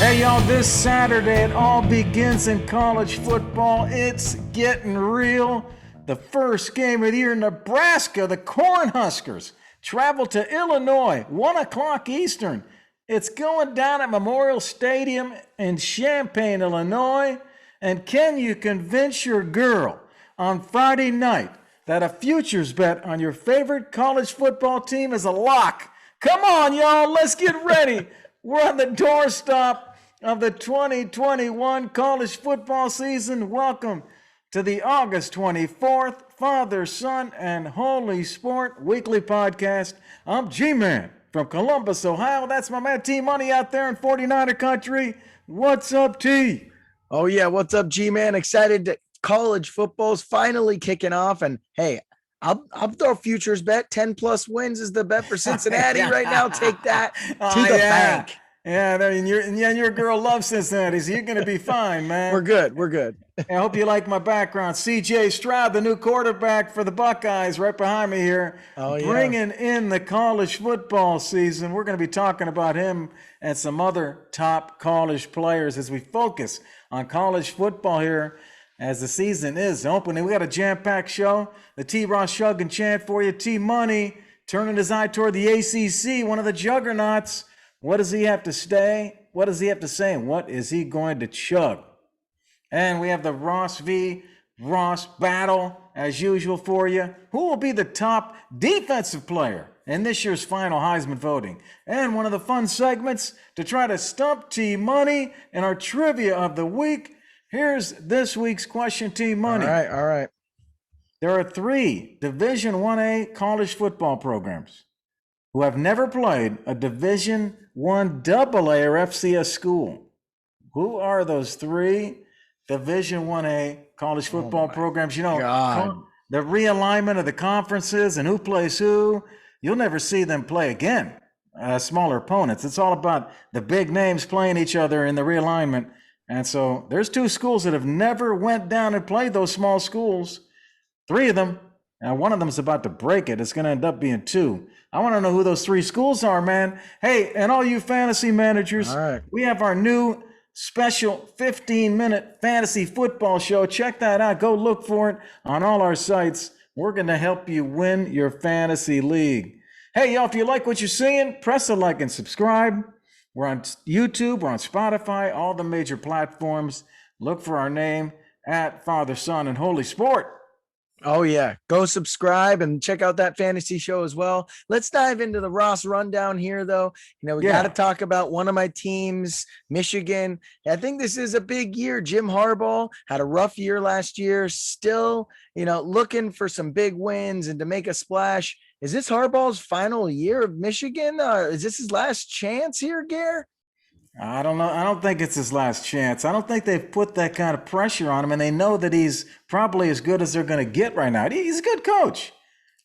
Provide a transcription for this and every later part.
Hey, y'all, this Saturday, it all begins in college football. It's getting real. The first game of the year, Nebraska, the Cornhuskers, travel to Illinois, 1 o'clock Eastern. It's going down at Memorial Stadium in Champaign, Illinois. And can you convince your girl on Friday night that a futures bet on your favorite college football team is a lock? Come on, y'all, let's get ready. We're on the doorstep of the 2021 college football season. Welcome to the August 24th Father, Son, and Holy Sport weekly podcast. I'm G-Man from Columbus, Ohio. That's my man T Money out there in 49er country. What's up, T? Oh, yeah. What's up, G-Man? Excited that college football's finally kicking off. And hey, I'll throw a futures bet. 10 plus wins is the bet for Cincinnati right now. Take that to the bank. Yeah, and your girl loves Cincinnati, so you're going to be fine, man. We're good. I hope you like my background. C.J. Stroud, the new quarterback for the Buckeyes, right behind me here, bringing in the college football season. We're going to be talking about him and some other top college players as we focus on college football here as the season is opening. We got a jam-packed show. The T-Ross Shug and Chant for you. T-Money turning his eye toward the ACC, one of the juggernauts. What does he have to say? What does he have to say? And what is he going to chug? And we have the Ross v. Ross battle, as usual, for you. Who will be the top defensive player in this year's final Heisman voting? And one of the fun segments to try to stump T-Money in our trivia of the week. Here's this week's question, T-Money. All right. There are 3 Division 1A college football programs who have never played a Division I AA or FCS school. Who are those 3 Division 1A college football programs? You know, the realignment of the conferences and who plays who, you'll never see them play again. Smaller opponents. It's all about the big names playing each other in the realignment. And so there's 2 schools that have never went down and played those small schools. 3 of them. Now, one of them is about to break it. It's going to end up being 2. I want to know who those 3 schools are, man. Hey, and all you fantasy managers, we have our new special 15-minute fantasy football show. Check that out. Go look for it on all our sites. We're going to help you win your fantasy league. Hey, y'all, if you like what you're seeing, press a like and subscribe. We're on YouTube. We're on Spotify, all the major platforms. Look for our name at Father, Son, and Holy Sport. Oh, yeah. Go subscribe and check out that fantasy show as well. Let's dive into the Ross rundown here, though. You know, we got to talk about one of my teams, Michigan. I think this is a big year. Jim Harbaugh had a rough year last year, still, you know, looking for some big wins and to make a splash. Is this Harbaugh's final year of Michigan? Is this his last chance here, Gare? I don't know. I don't think it's his last chance. I don't think they've put that kind of pressure on him, and they know that he's probably as good as they're going to get right now. He's a good coach.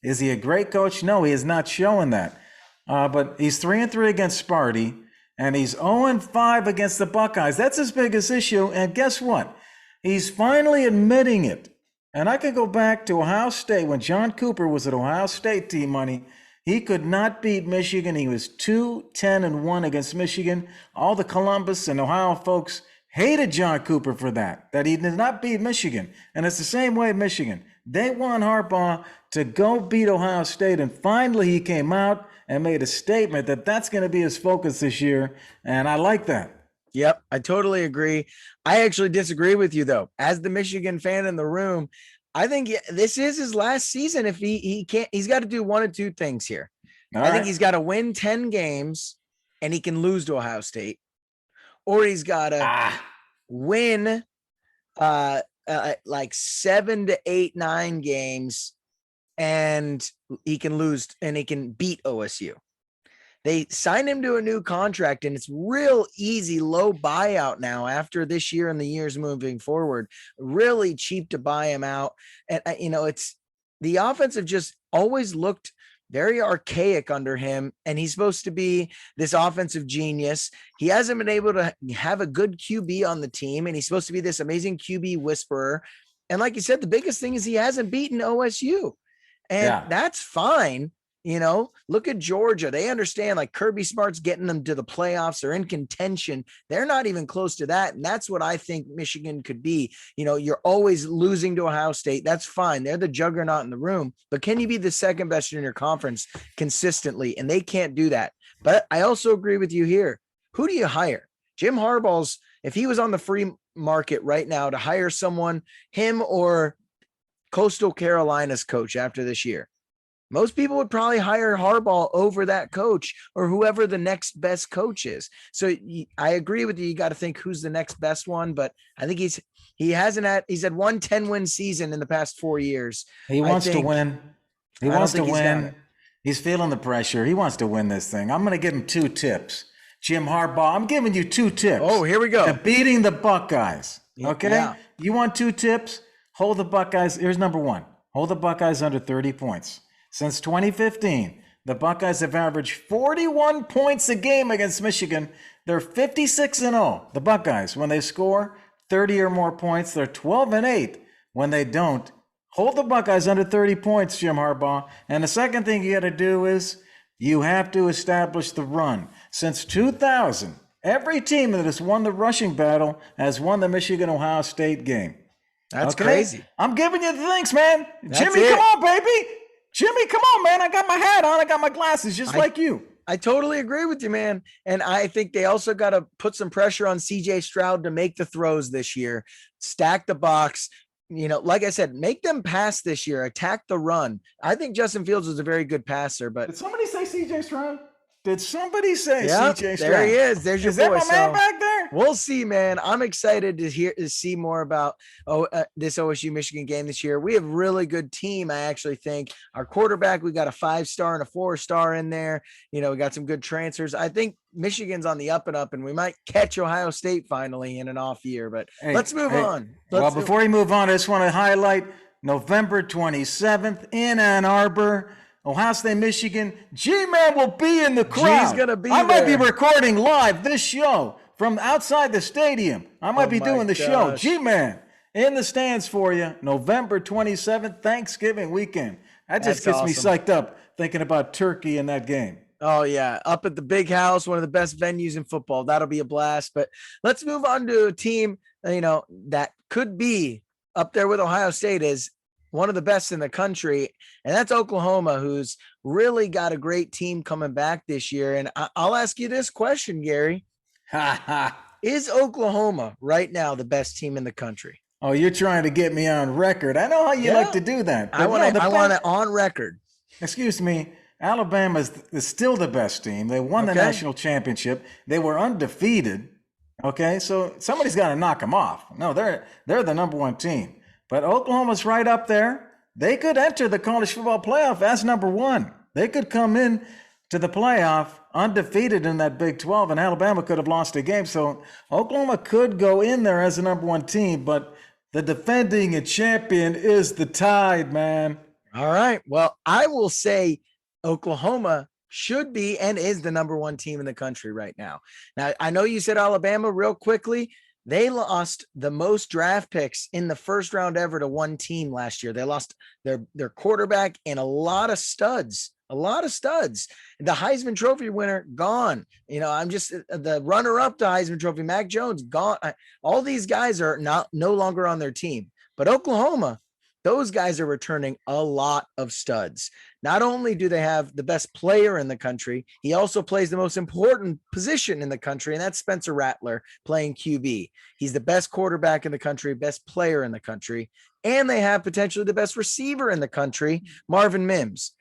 Is he a great coach? No, he is not showing that. But he's 3-3 against Sparty, and he's 0-5 against the Buckeyes. That's his biggest issue, and guess what? He's finally admitting it. And I can go back to Ohio State when John Cooper was at Ohio State, T-Money. He could not beat Michigan. He was 2-10-1 against Michigan. All the Columbus and Ohio folks hated John Cooper for that he did not beat Michigan. And it's the same way at Michigan. They want Harbaugh to go beat Ohio State, and finally he came out and made a statement that that's going to be his focus this year, and I like that. Yep, I totally agree. I actually disagree with you, though. As the Michigan fan in the room, I think this is his last season. If he can't, he's got to do one of 2 things here. I think he's got to win 10 games and he can lose to Ohio State, or he's got to win like 7 to 8, 9 games and he can lose and he can beat OSU. They signed him to a new contract, and it's real easy, low buyout now after this year and the years moving forward. Really cheap to buy him out. And, you know, it's the offensive just always looked very archaic under him, and he's supposed to be this offensive genius. He hasn't been able to have a good QB on the team, and he's supposed to be this amazing QB whisperer. And like you said, the biggest thing is he hasn't beaten OSU, and that's fine. Look at Georgia. They understand, like, Kirby Smart's getting them to the playoffs. They're in contention. They're not even close to that. And that's what I think Michigan could be. You're always losing to Ohio State. That's fine. They're the juggernaut in the room. But can you be the second best in your conference consistently? And they can't do that. But I also agree with you here. Who do you hire? Jim Harbaugh's, if he was on the free market right now to hire someone, him or Coastal Carolina's coach after this year, most people would probably hire Harbaugh over that coach or whoever the next best coach is. So I agree with you. You got to think who's the next best one, but I think he's had one 10-win season in the past 4 years. He wants to win. He wants to win. He's feeling the pressure. He wants to win this thing. I'm going to give him 2 tips. Jim Harbaugh, I'm giving you 2 tips. Oh, here we go. Beating the Buckeyes. Okay? Yeah. You want 2 tips? Hold the Buckeyes. Here's number 1. Hold the Buckeyes under 30 points. Since 2015, the Buckeyes have averaged 41 points a game against Michigan. They're 56-0. The Buckeyes, when they score 30 or more points, they're 12-8 when they don't. Hold the Buckeyes under 30 points, Jim Harbaugh. And the second thing you got to do is you have to establish the run. Since 2000, every team that has won the rushing battle has won the Michigan-Ohio State game. That's crazy. I'm giving you the things, man. Jimmy, come on, baby. Jimmy, come on, man. I got my hat on. I got my glasses just like you. I totally agree with you, man. And I think they also got to put some pressure on CJ Stroud to make the throws this year, stack the box. Like I said, make them pass this year, attack the run. I think Justin Fields was a very good passer, but did somebody say CJ Stroud? Did somebody say CJ Stroud? There he is. There's your boy. Is that my man back there? We'll see, man. I'm excited to see more about this OSU Michigan game this year. We have a really good team. I actually think our quarterback, we got a 5-star and a 4-star in there. We got some good transfers. I think Michigan's on the up and up, and we might catch Ohio State finally in an off year. But let's move on. Before we move on, I just want to highlight November 27th in Ann Arbor. Ohio State, Michigan. G-Man will be in the crowd. G's going to be there. I might be recording live this show from outside the stadium. I might be doing the show. G-Man in the stands for you. November 27th, Thanksgiving weekend. That just gets me psyched up thinking about turkey in that game. Oh, yeah. Up at the Big House, one of the best venues in football. That'll be a blast. But let's move on to a team, that could be up there with Ohio State as one of the best in the country, and that's Oklahoma, who's really got a great team coming back this year. And I'll ask you this question, Gary. Is Oklahoma right now the best team in the country? Oh, you're trying to get me on record. I know how you like to do that. I want it on record. Excuse me. Alabama is still the best team. They won the national championship. They were undefeated. Okay, so somebody's got to knock them off. No, they're the number 1 team. But Oklahoma's right up there. They could enter the college football playoff as number 1. They could come in to the playoff undefeated in that Big 12, and Alabama could have lost a game. So Oklahoma could go in there as the number 1 team, but the defending champion is the Tide, man. All right. Well, I will say Oklahoma should be and is the number 1 team in the country right now. Now, I know you said Alabama real quickly. They lost the most draft picks in the first round ever to one team last year. They lost their quarterback and a lot of studs. The Heisman Trophy winner gone. I'm just the runner-up to Heisman Trophy, Mac Jones, gone. All these guys are no longer on their team. But Oklahoma, those guys are returning a lot of studs. Not only do they have the best player in the country, he also plays the most important position in the country, and that's Spencer Rattler playing QB. He's the best quarterback in the country, best player in the country, and they have potentially the best receiver in the country, Marvin Mims.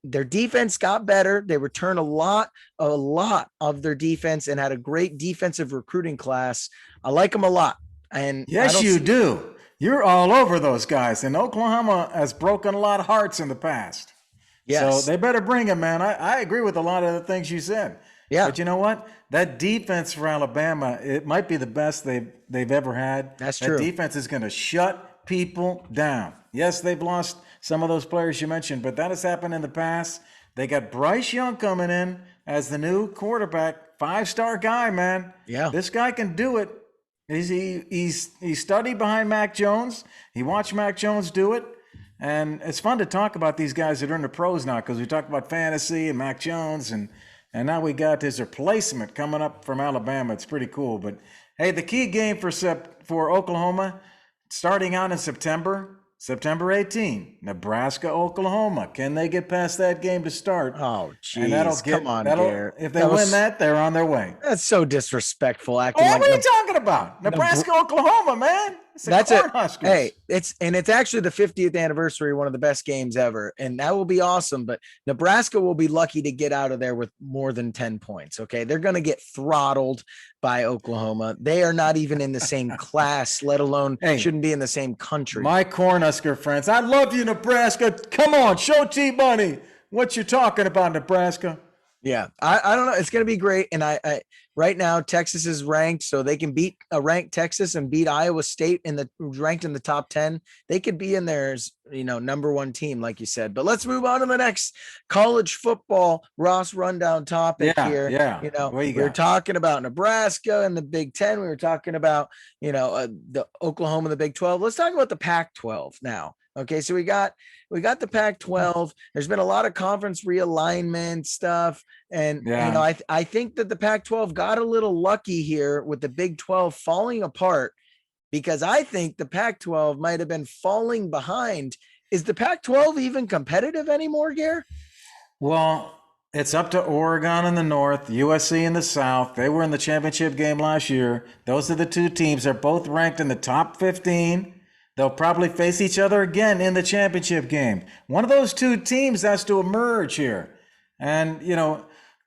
Their defense got better. They returned a lot of their defense and had a great defensive recruiting class. I like them a lot. And yes, you do. You're all over those guys, and Oklahoma has broken a lot of hearts in the past. Yes. So they better bring him, man. I agree with a lot of the things you said. Yeah. But you know what? That defense for Alabama, it might be the best they've ever had. That's true. That defense is going to shut people down. Yes, they've lost some of those players you mentioned, but that has happened in the past. They got Bryce Young coming in as the new quarterback, 5-star guy, man. Yeah. This guy can do it. He studied behind Mac Jones. He watched Mac Jones do it. And it's fun to talk about these guys that are in the pros now because we talked about fantasy and Mac Jones, and now we got his replacement coming up from Alabama. It's pretty cool. But hey, the key game for Oklahoma, starting out in September 18, Nebraska, Oklahoma. Can they get past that game to start? Oh, geez. Come on, Garrett. If they win that, they're on their way. That's so disrespectful. Acting what are you talking about? Nebraska, Oklahoma, man. That's it. Hey, it's actually the 50th anniversary, one of the best games ever, and that will be awesome. But Nebraska will be lucky to get out of there with more than 10 points. Okay, they're going to get throttled by Oklahoma. They are not even in the same class, let alone shouldn't be in the same country. My Cornhusker friends, I love you, Nebraska. Come on, show T-Money what you're talking about, Nebraska. Yeah, I don't know. It's going to be great. And I right now, Texas is ranked, so they can beat a ranked Texas and beat Iowa State ranked in the top 10. They could be in there as, number one team, like you said. But let's move on to the next college football Ross rundown topic here. Yeah. We were talking about Nebraska and the Big Ten. We were talking about, the Oklahoma, the Big 12. Let's talk about the Pac-12 now. Okay, so we got the Pac-12. There's been a lot of conference realignment stuff, and I think that the Pac-12 got a little lucky here with the Big 12 falling apart, because I think the Pac-12 might have been falling behind. Is the Pac-12 even competitive anymore, Gare? Well, it's up to Oregon in the north, USC in the south. They were in the championship game last year. Those are the two teams. They're both ranked in the top 15. They'll probably face each other again in the championship game. One of those two teams has to emerge here. And,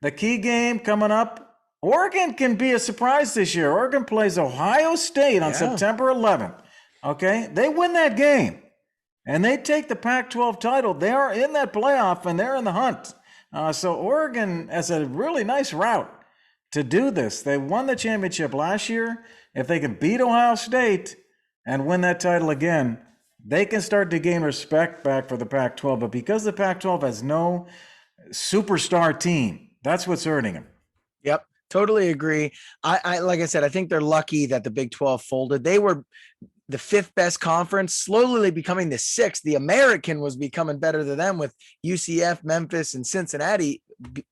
the key game coming up, Oregon can be a surprise this year. Oregon plays Ohio State on September 11th. Okay? They win that game, and they take the Pac-12 title. They are in that playoff, and they're in the hunt. So Oregon has a really nice route to do this. They won the championship last year. If they can beat Ohio State and win that title again, they can start to gain respect back for the Pac-12. But because the Pac-12 has no superstar team, that's what's hurting them. Yep, totally agree. I like I said, I think they're lucky that the Big 12 folded. They were the fifth best conference, slowly becoming the sixth. The American was becoming better than them, with UCF, Memphis, and Cincinnati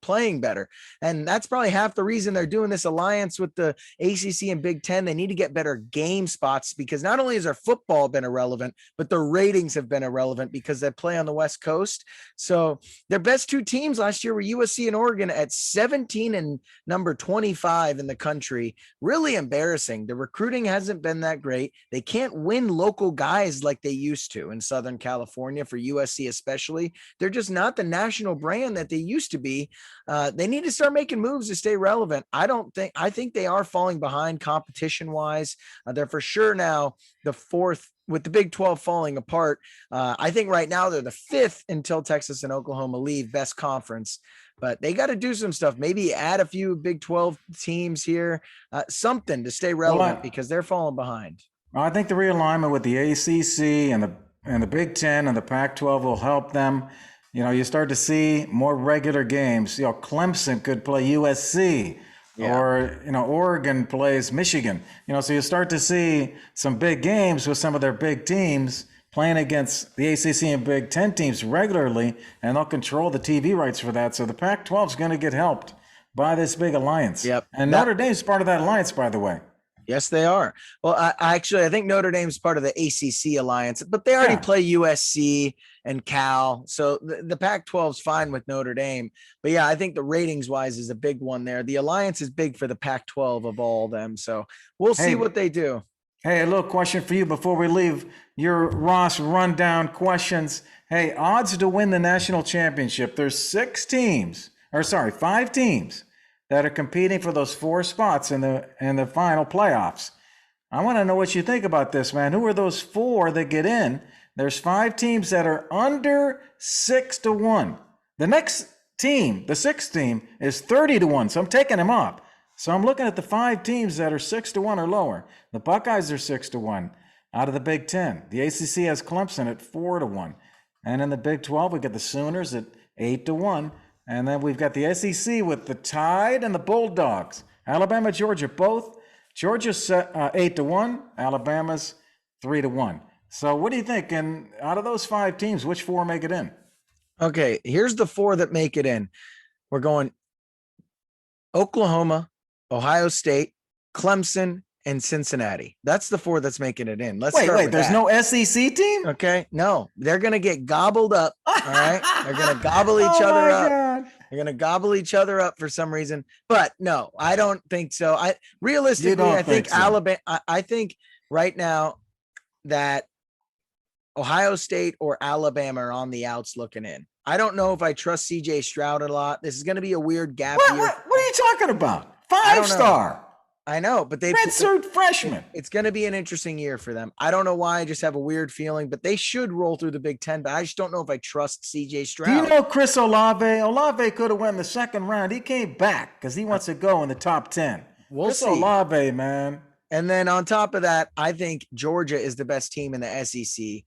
playing better. And that's probably half the reason they're doing this alliance with the ACC and Big Ten. They need to get better game spots, because not only has their football been irrelevant, but their ratings have been irrelevant because they play on the West Coast. So their best two teams last year were USC and Oregon at 17 and number 25 in the country. Really embarrassing. The recruiting hasn't been that great. They can't win local guys like they used to in Southern California, for USC especially. They're just not the national brand that they used to be. They need to start making moves to stay relevant. I think they are falling behind competition wise. They're for sure now the fourth, with the Big 12 falling apart. I think right now they're the fifth until Texas and Oklahoma leave best conference, but they got to do some stuff. Maybe add a few Big 12 teams here, something to stay relevant, because they're falling behind. I think the realignment with the ACC and the Big Ten and the Pac-12 will help them. You start to see more regular games. Clemson could play USC, or Oregon plays Michigan. So you start to see some big games with some of their big teams playing against the ACC and Big Ten teams regularly, and they'll control the TV rights for that. So the Pac-12 is going to get helped by this big alliance. Yep. And Notre Dame's part of that alliance, by the way. Yes, they are. Well, I think Notre Dame's part of the ACC alliance, but they already play USC and Cal. So the Pac-12 is fine with Notre Dame. But yeah, I think the ratings wise is a big one there. The alliance is big for the Pac-12 of all of them. So we'll see what they do. Hey, a little question for you before we leave your Ross rundown questions. Hey, odds to win the national championship. There's 5 teams that are competing for those 4 spots in the final playoffs. I want to know what you think about this, man. Who are those 4 that get in? There's 5 teams that are under 6-1. The next team, the 6th team, is 30-1. So I'm taking them up. So I'm looking at the 5 teams that are 6-1 or lower. The Buckeyes are 6-1 out of the Big Ten. The ACC has Clemson at 4-1. And in the Big 12, we got the Sooners at 8-1. And then we've got the SEC with the Tide and the Bulldogs. Alabama, Georgia, both. Georgia's 8-1. Alabama's 3-1. So what do you think? And out of those 5 teams, which 4 make it in? Okay, here's the 4 that make it in. We're going Oklahoma, Ohio State, Clemson, and Cincinnati. That's the 4 that's making it in. Let's start Wait, with there's that. no SEC team? Okay, no, they're gonna get gobbled up. All right, they're gonna gobble each other up. God. They're gonna gobble each other up for some reason. But no, I don't think so. Realistically, I think so. Alabama. I think right now that Ohio State or Alabama are on the outs looking in. I don't know if I trust CJ Stroud a lot. This is going to be a weird gap year. What are you talking about? 5-star. I know, but they redshirt freshman. It's going to be an interesting year for them. I don't know why. I just have a weird feeling, but they should roll through the Big Ten. But I just don't know if I trust CJ Stroud. Do you know Chris Olave? Olave could have won the second round. He came back because he wants to go in the top 10. Chris Olave, man. And then on top of that, I think Georgia is the best team in the SEC.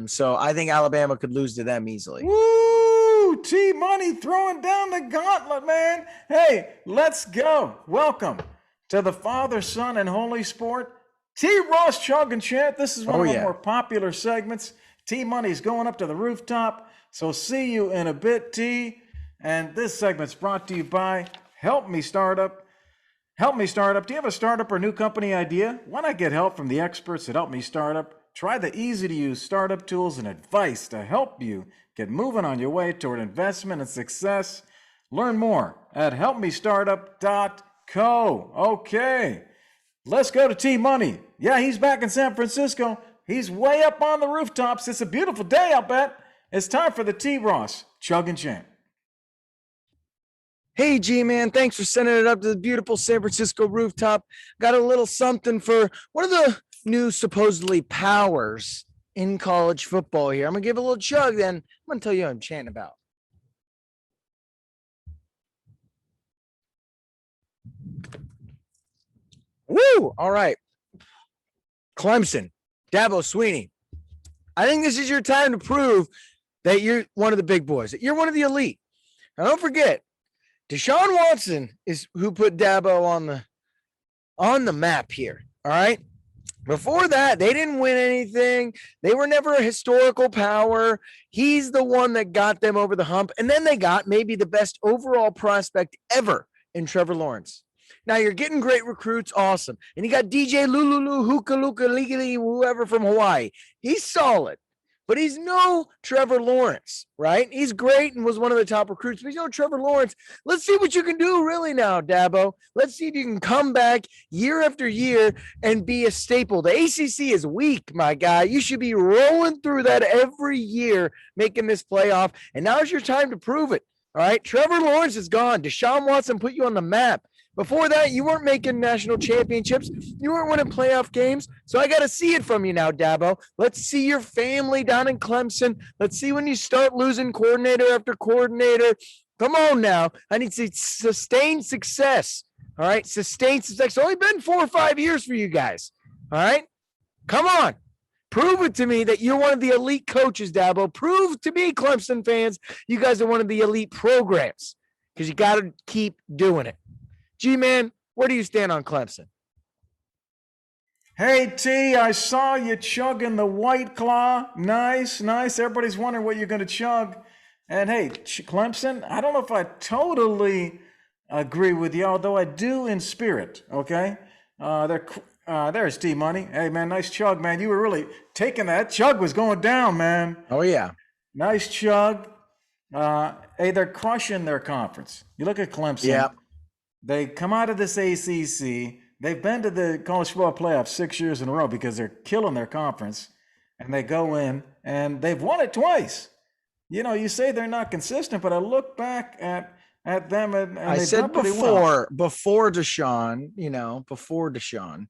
So I think Alabama could lose to them easily. Woo! T-Money throwing down the gauntlet, man. Hey, let's go. Welcome to the Father, Son, and Holy Sport. T-Ross Chug and Chant. This is one of our more popular segments. T-Money's going up to the rooftop. So see you in a bit, T. And this segment's brought to you by Help Me Startup. Help Me Startup. Do you have a startup or new company idea? Why not get help from the experts at Help Me Startup? Try the easy-to-use startup tools and advice to help you get moving on your way toward investment and success. Learn more at helpmestartup.co. Okay, let's go to T-Money. Yeah, he's back in San Francisco. He's way up on the rooftops. It's a beautiful day, I'll bet. It's time for the T-Ross Chug and Chant. Hey, G-Man, thanks for sending it up to the beautiful San Francisco rooftop. Got a little something for one of the new supposedly powers in college football here. I'm going to give a little chug, then I'm going to tell you what I'm chanting about. Woo! All right. Clemson, Dabo Swinney. I think this is your time to prove that you're one of the big boys, that you're one of the elite. Now, don't forget, Deshaun Watson is who put Dabo on the map here. All right. Before that, they didn't win anything. They were never a historical power. He's the one that got them over the hump. And then they got maybe the best overall prospect ever in Trevor Lawrence. Now you're getting great recruits. Awesome. And you got DJ Lululu, Hookah Luka, Legally, whoever from Hawaii. He's solid. But he's no Trevor Lawrence, right? He's great and was one of the top recruits, but he's no Trevor Lawrence. Let's see what you can do really now, Dabo. Let's see if you can come back year after year and be a staple. The ACC is weak, my guy. You should be rolling through that every year, making this playoff, and now's your time to prove it, all right? Trevor Lawrence is gone. Deshaun Watson put you on the map. Before that, you weren't making national championships. You weren't winning playoff games. So I got to see it from you now, Dabo. Let's see your family down in Clemson. Let's see when you start losing coordinator after coordinator. Come on now. I need to sustain success. All right. Sustained success. It's only been 4 or 5 years for you guys. All right. Come on. Prove it to me that you're one of the elite coaches, Dabo. Prove to me, Clemson fans, you guys are one of the elite programs because you got to keep doing it. G-Man, where do you stand on Clemson? Hey, T, I saw you chugging the White Claw. Nice. Everybody's wondering what you're going to chug. And hey, Clemson, I don't know if I totally agree with you, although I do in spirit, okay? There's T-Money. Hey, man, nice chug, man. You were really taking that. Chug was going down, man. Oh, yeah. Nice chug. Hey, they're crushing their conference. You look at Clemson. Yeah. They come out of this ACC. They've been to the college football playoff 6 years in a row because they're killing their conference. And they go in, and they've won it twice. You know, you say they're not consistent, but I look back at them, and I said before Deshaun, before Deshaun.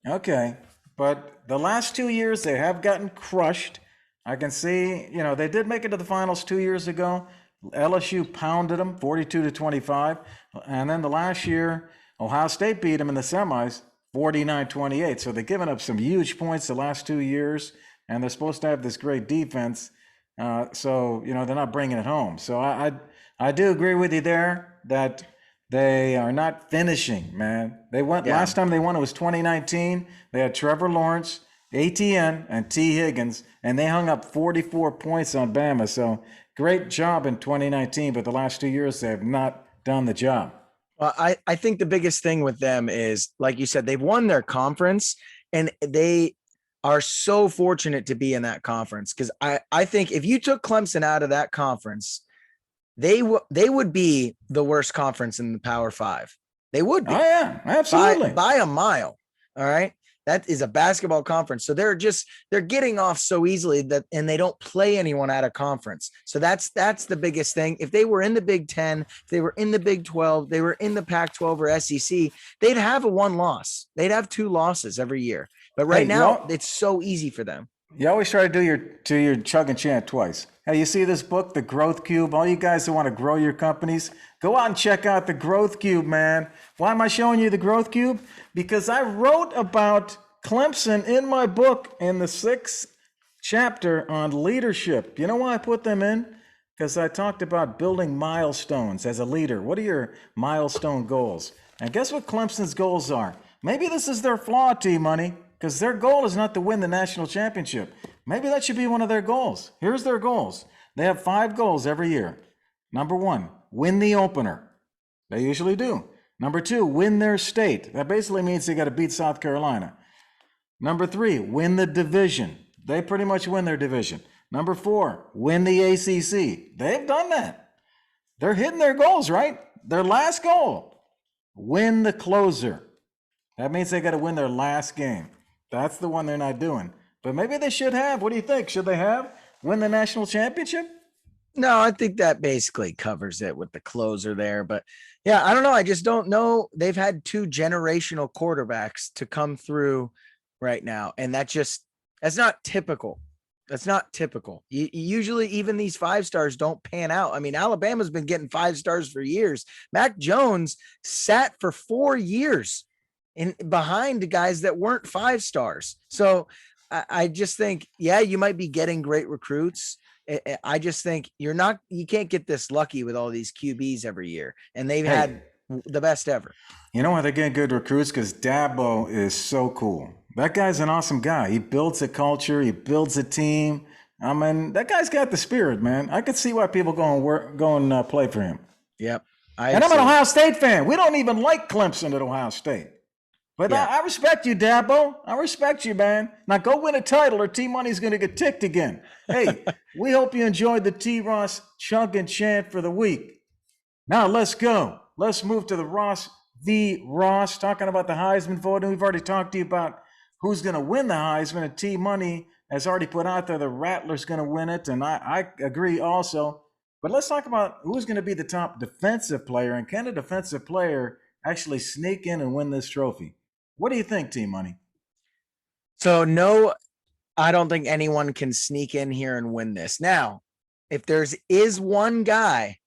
Okay, but the last 2 years, they have gotten crushed. I can see, they did make it to the finals 2 years ago. LSU pounded them 42-25. And then the last year, Ohio State beat them in the semis 49-28. So they've given up some huge points the last 2 years, and they're supposed to have this great defense. So they're not bringing it home. So I do agree with you there that they are not finishing, man. Last time they won, it was 2019. They had Trevor Lawrence. ATN and T. Higgins, and they hung up 44 points on Bama. So great job in 2019, but the last 2 years they have not done the job. Well, I think the biggest thing with them is, like you said, they've won their conference, and they are so fortunate to be in that conference. Because I think if you took Clemson out of that conference, they would be the worst conference in the Power Five. They would be. Oh yeah, absolutely. By a mile. All right. That is a basketball conference. So they're getting off so easily and they don't play anyone out of conference. So that's the biggest thing. If they were in the Big 10, if they were in the Big 12, they were in the Pac-12 or SEC, they'd have a one loss. They'd have 2 losses every year. But right now it's so easy for them. You always try to do your chug and chant twice. Hey, you see this book, The Growth Cube? All you guys who want to grow your companies, go out and check out The Growth Cube, man. Why am I showing you The Growth Cube? Because I wrote about Clemson in my book in the 6th chapter on leadership. You know why I put them in? Because I talked about building milestones as a leader. What are your milestone goals? And guess what Clemson's goals are? Maybe this is their flaw, T-Money, because their goal is not to win the national championship. Maybe that should be one of their goals. Here's their goals. They have 5 goals every year. Number 1, win the opener. They usually do. Number 2, win their state. That basically means they got to beat South Carolina. Number 3, win the division. They pretty much win their division. Number 4, win the ACC. They've done that. They're hitting their goals, right? Their last goal, win the closer. That means they got to win their last game. That's the one they're not doing. But maybe they should have. What do you think? Should they have win the national championship? No, I think that basically covers it with the closer there. But yeah, I don't know. I just don't know. They've had 2 generational quarterbacks to come through right now. And that's not typical. That's not typical. Usually even these 5 stars don't pan out. I mean, Alabama's been getting 5 stars for years. Mac Jones sat for 4 years behind the guys that weren't 5 stars. So I just think, yeah, you might be getting great recruits. I just think you can't get this lucky with all these QBs every year. And they've had the best ever. You know why they're getting good recruits? Because Dabo is so cool. That guy's an awesome guy. He builds a culture. He builds a team. I mean, that guy's got the spirit, man. I could see why people go and play for him. Yep. And I'm an Ohio State fan. We don't even like Clemson at Ohio State. But yeah. I respect you, Dabo. I respect you, man. Now go win a title or T-Money's going to get ticked again. Hey, we hope you enjoyed the T-Ross chug and chant for the week. Now let's go. Let's move to the Ross v. Ross, talking about the Heisman voting. We've already talked to you about who's going to win the Heisman, and T-Money has already put out there the Rattler's going to win it, and I agree also. But let's talk about who's going to be the top defensive player, and can a defensive player actually sneak in and win this trophy? What do you think, T-Money? So, no, I don't think anyone can sneak in here and win this. Now, if is one guy,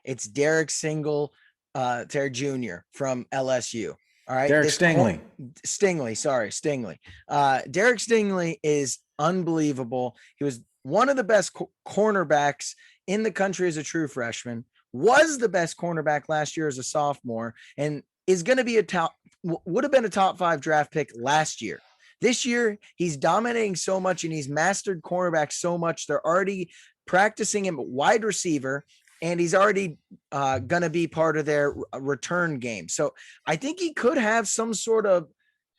it's Derek Stingley Jr. from LSU. All right. Derek Stingley. Stingley. Derek Stingley is unbelievable. He was one of the best cornerbacks in the country as a true freshman, was the best cornerback last year as a sophomore, and is going to be would have been a top 5 draft pick last year. This year, he's dominating so much and he's mastered cornerback so much. They're already practicing him at wide receiver, and he's already going to be part of their return game. So I think he could have some sort of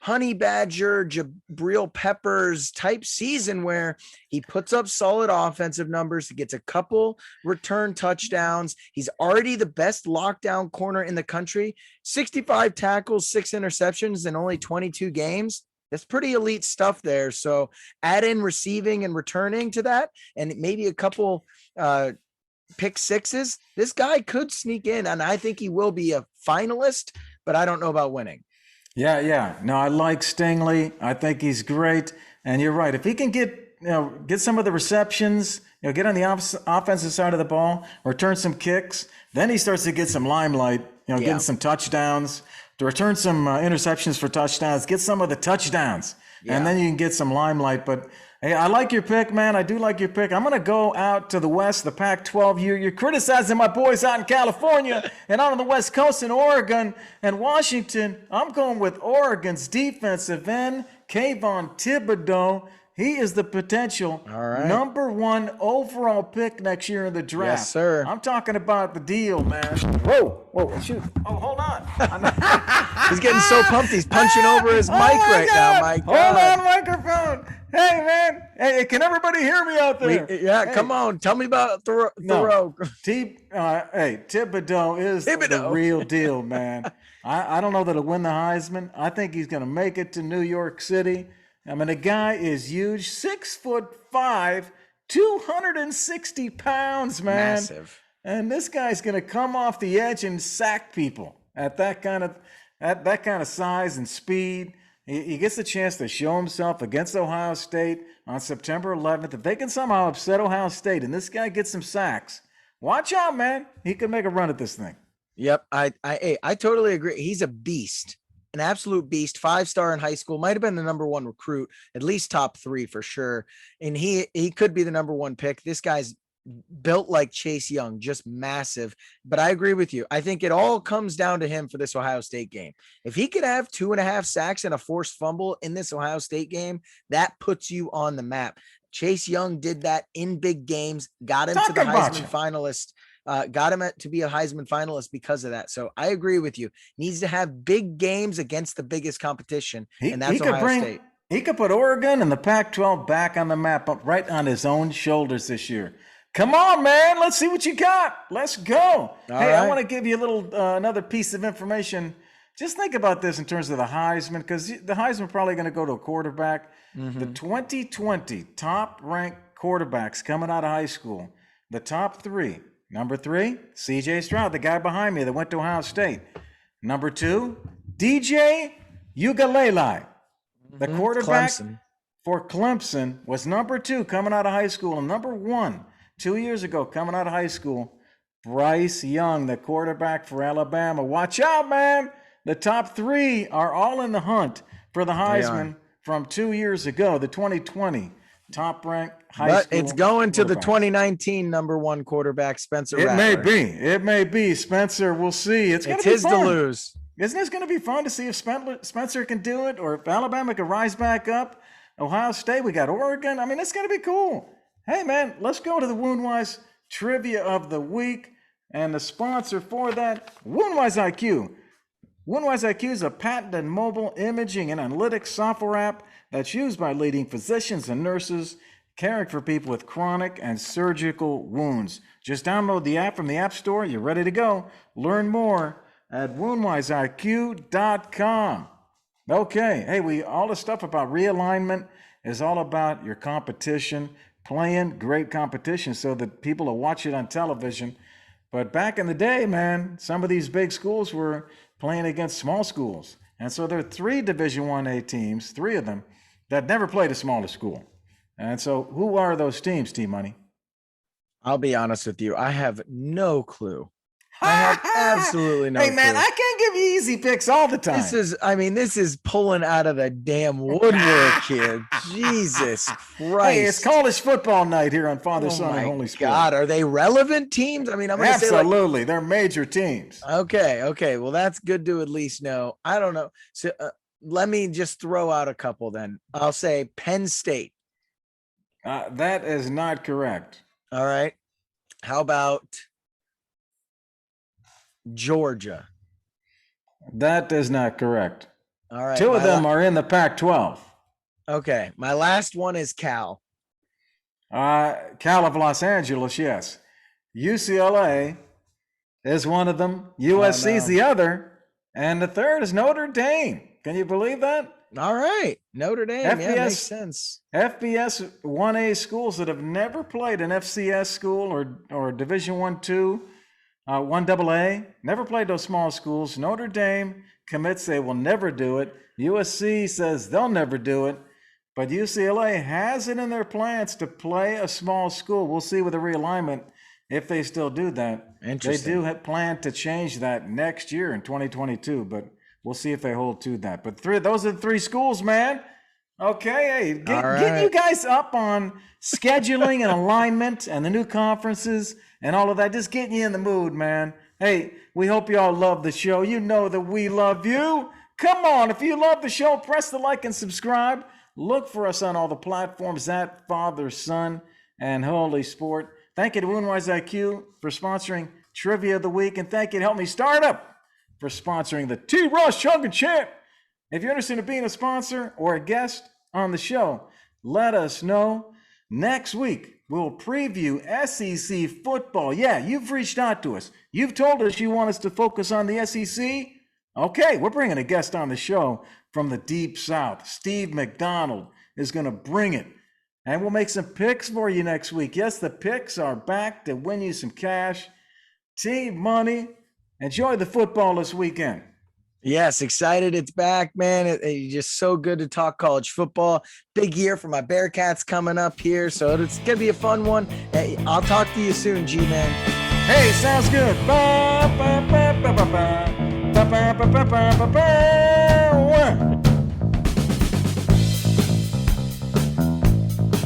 Honey Badger, Jabril Peppers type season where he puts up solid offensive numbers. He gets a couple return touchdowns. He's already the best lockdown corner in the country. 65 tackles, 6 interceptions in only 22 games. That's pretty elite stuff there. So add in receiving and returning to that, and maybe a couple pick sixes. This guy could sneak in, and I think he will be a finalist, but I don't know about winning. Yeah. No, I like Stingley. I think he's great. And you're right. If he can get some of the receptions, get on the offensive side of the ball, return some kicks, then he starts to get some limelight, getting some touchdowns, to return some interceptions for touchdowns, get some of the touchdowns, and then you can get some limelight. But hey, I like your pick, man. I do like your pick. I'm going to go out to the West, the Pac-12. You're criticizing my boys out in California and out on the West Coast in Oregon and Washington. I'm going with Oregon's defensive end, Kayvon Thibodeau. He is the potential number 1 overall pick next year in the draft. Yes, sir. I'm talking about the deal, man. Whoa, shoot. Oh, hold on. He's getting so pumped. He's punching over his mic right now. My God. Hold on, microphone. Hey, man. Hey, can everybody hear me out there? Hey. Come on. Tell me about Thoreau. Thibodeau is the real deal, man. I don't know that he'll win the Heisman. I think he's going to make it to New York City. I mean, the guy is huge, 6'5", 260 pounds, man. Massive. And this guy's going to come off the edge and sack people at that kind of size and speed. He gets the chance to show himself against Ohio State on September 11th. If they can somehow upset Ohio State and this guy gets some sacks, watch out, man. He could make a run at this thing. Yep, I totally agree. He's a beast. An absolute beast, 5-star in high school, might have been the number 1 recruit, at least top 3 for sure. And he could be the number 1 pick. This guy's built like Chase Young, just massive. But I agree with you. I think it all comes down to him for this Ohio State game. If he could have 2.5 sacks and a forced fumble in this Ohio State game, that puts you on the map. Chase Young did that in big games, got him to the Heisman finalist. Got him to be a Heisman finalist because of that. So I agree with you. Needs to have big games against the biggest competition, and that's Ohio State. He could put Oregon and the Pac-12 back on the map, right on his own shoulders this year. Come on, man. Let's see what you got. Let's go. I want to give you a little another piece of information. Just think about this in terms of the Heisman, because the Heisman probably going to go to a quarterback. Mm-hmm. The 2020 top-ranked quarterbacks coming out of high school, the top 3. Number 3, C.J. Stroud, the guy behind me that went to Ohio State. Number 2, DJ Uiagalelei, the quarterback for Clemson, was number 2 coming out of high school. And number 1, 2 years ago, coming out of high school, Bryce Young, the quarterback for Alabama. Watch out, man. The top 3 are all in the hunt for the Heisman from 2 years ago, the 2020 top-ranked high school. It's going to the 2019 number 1 quarterback, Spencer Rattler. It may be. Spencer, we'll see. It's his to lose. Isn't this going to be fun to see if Spencer can do it, or if Alabama can rise back up? Ohio State, we got Oregon. I mean, it's going to be cool. Hey, man, let's go to the Woundwise Trivia of the Week. And the sponsor for that, Woundwise IQ. Woundwise IQ is a patented mobile imaging and analytics software app that's used by leading physicians and nurses caring for people with chronic and surgical wounds. Just download the app from the App Store. You're ready to go. Learn more at woundwiseiq.com. Okay, hey, all the stuff about realignment is all about your competition, playing great competition so that people will watch it on television. But back in the day, man, some of these big schools were playing against small schools. And so there are 3 Division 1A teams, 3 of them, that never played a smaller school. And so who are those teams, T-Money? I'll be honest with you. I have no clue. I have absolutely no clue. Hey, man, I can't give you easy picks all the time. This is pulling out of the damn woodwork here. Jesus Christ. Hey, it's college football night here on Father, Son, and Holy Spirit. God, are they relevant teams? I mean, I'm going to say absolutely. They're major teams. Okay. Well, that's good to at least know. I don't know. So let me just throw out a couple then. I'll say Penn State. That is not correct. All right. How about Georgia? That is not correct. All right. 2 of them are in the Pac-12. Okay. My last one is Cal. Cal of Los Angeles, yes. UCLA is one of them. USC is the other. And the third is Notre Dame. Can you believe that? All right. Notre Dame. Makes sense. FBS 1A schools that have never played an FCS school or Division 1-2, 1AA, never played those small schools. Notre Dame commits they will never do it. USC says they'll never do it. But UCLA has it in their plans to play a small school. We'll see with the realignment if they still do that. Interesting. They do plan to change that next year in 2022, but we'll see if they hold to that. But those are the 3 schools, man. Okay, hey, getting you guys up on scheduling and alignment and the new conferences and all of that, just getting you in the mood, man. Hey, we hope you all love the show. You know that we love you. Come on, if you love the show, press the like and subscribe. Look for us on all the platforms at Father, Son, and Holy Sport. Thank you to Woundwise IQ for sponsoring Trivia of the Week, and thank you to Help Me Start Up for sponsoring the T. Ross Chunkin Champ. If you're interested in being a sponsor or a guest on the show, let us know. Next week, we'll preview SEC football. Yeah, you've reached out to us. You've told us you want us to focus on the SEC. Okay, we're bringing a guest on the show from the Deep South. Steve McDonald is going to bring it. And we'll make some picks for you next week. Yes, the picks are back to win you some cash, team money. Enjoy the football this weekend. Yes, excited it's back, man. It's just so good to talk college football. Big year for my Bearcats coming up here, so it's going to be a fun one. Hey, I'll talk to you soon, G-Man. Hey, sounds good. Ba, ba, ba, ba, ba, ba. Ba, ba, ba, ba, ba, ba, ba.